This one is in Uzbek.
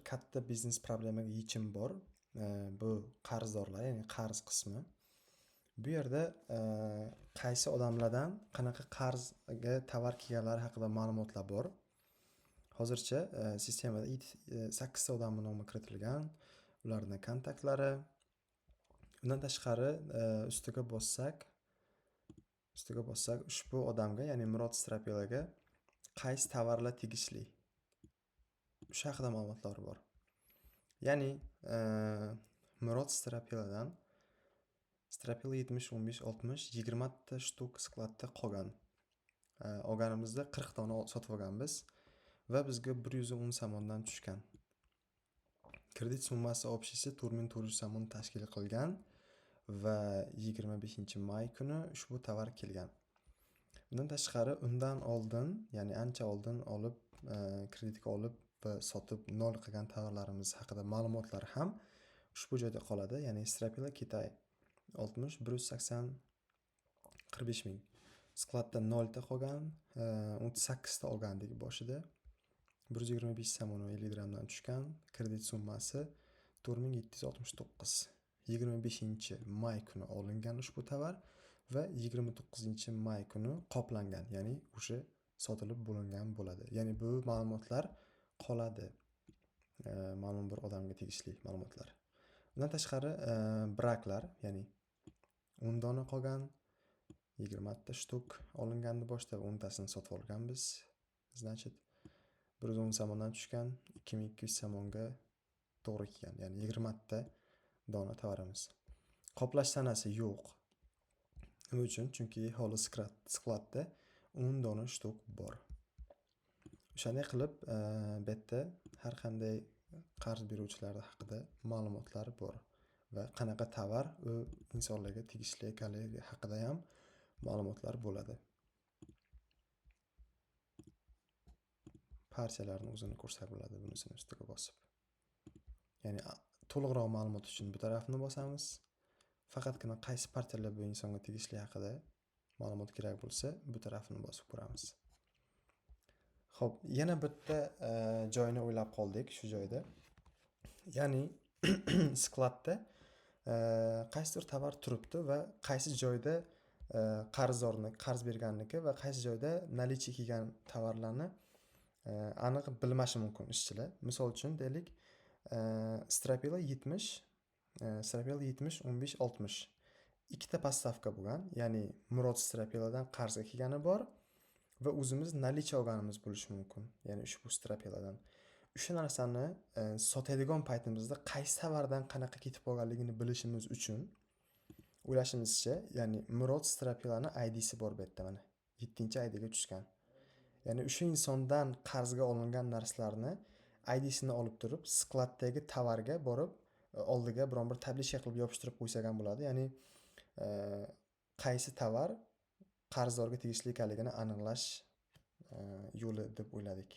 katta biznes problemaga yechim bor. Bu qarzdorlar, ya'ni qarz qismi. Bu yerda qaysi odamlardan qanaqa qarzga tovar kelganlari haqida ma'lumotlar bor. Hozircha sistemada 8 ta odamning nomi kiritilgan, ularning kontaktlari. Undan tashqari ustiga bossak ushbu odamga, ya'ni Murod Strapilaga qaysi tovarlar tegishli, o'sha haqida ma'lumotlar bor. Ya'ni Murod Strapiladan Strapila 70 15 60 20 ta shtuk skladda qolgan. Olganimizda 40 tani sotib olganmiz va bizga 110 so'mdan tushgan. Kredit summasi общisi 4400 so'm tashkil qilgan va 25-may kuni ushbu tovar kelgan. Bundan tashqari undan oldin, ya'ni ancha oldin olib, kreditga olib va sotib nol qilgan tovarlarimiz haqida ma'lumotlar ham ushbu joyda qoladi. Ya'ni Strapila Kitay 60 180 45 ming. Skladda 0 ta qolgan, 38 ta olgandik boshida. 125 so'm 50 dirhamdan tushgan. Kredit summasi 4769. 25-may kuni olingan ushbu tovar va 29-may kuni qoplangan, ya'ni o'sha sotilib bo'lingan bo'ladi. Ya'ni bu ma'lumotlar qoladi. Ma'lum bir odamga tegishli ma'lumotlar. Bundan tashqari braklar, ya'ni 10 dona qolgan, 20 ta shtuk olinganni boshda 10 tasini sotib olganmiz. Значит 110 so'mdan tushgan, 2200 so'mga to'g'ri kelgan. Ya'ni 20 ta dona tovarimiz. Qoplash sanasi yo'q. Nima uchun? Chunki holi skladda 10 dona shtuk bor. O'shanday qilib, bu yerda har qanday qarz beruvchilar haqida ma'lumotlar bor va qanaqa tovar u insonlarga tegishli ekanligi haqida ham ma'lumotlar bo'ladi. Partiyalarning o'zini ko'rsatib bo'ladi bunisini ustiga bosib. Ya'ni to'liqroq ma'lumot uchun bu tarafni bosamiz. Faqatgina qaysi partiyalar bu insonga tegishli haqida ma'lumot kerak bo'lsa, bu tarafni bosib ko'ramiz. Xo'p, yana bitta joyni o'ylab qoldik shu joyda. Ya'ni skladda qaysidir tovar turibdi va qaysi joyda qarzdorni qarz berganniki va qaysi joyda nalichi kelgan tovarlarni aniq bilmashi mumkin ishchilar. Misol uchun deylik, Strapila 70 15 60 ikkita postavka bo'lgan, ya'ni Murod Strapiladan qarzga kelgani bor va o'zimiz nalichi olganimiz bo'lishi mumkin, ya'ni ushbu Strapiladan. O'sha narsani sotadigan paytimizda qaysi tovardan qanaqa ketib qolganligini bilishimiz uchun o'ylashimizcha, ya'ni Murod Strapilani ID'si bor bu yerda mana. 7-ID'ga tushgan. Ya'ni o'sha insondan qarzga olingan narsalarni ID'sini olib turib, skladdagi tovarga borib, oldiga biron bir tablishka qilib yopishtirib qo'ysagan bo'ladi. Ya'ni qaysi tovar qarzdorga tegishli ekanligini aniqlash yo'li deb o'yladik.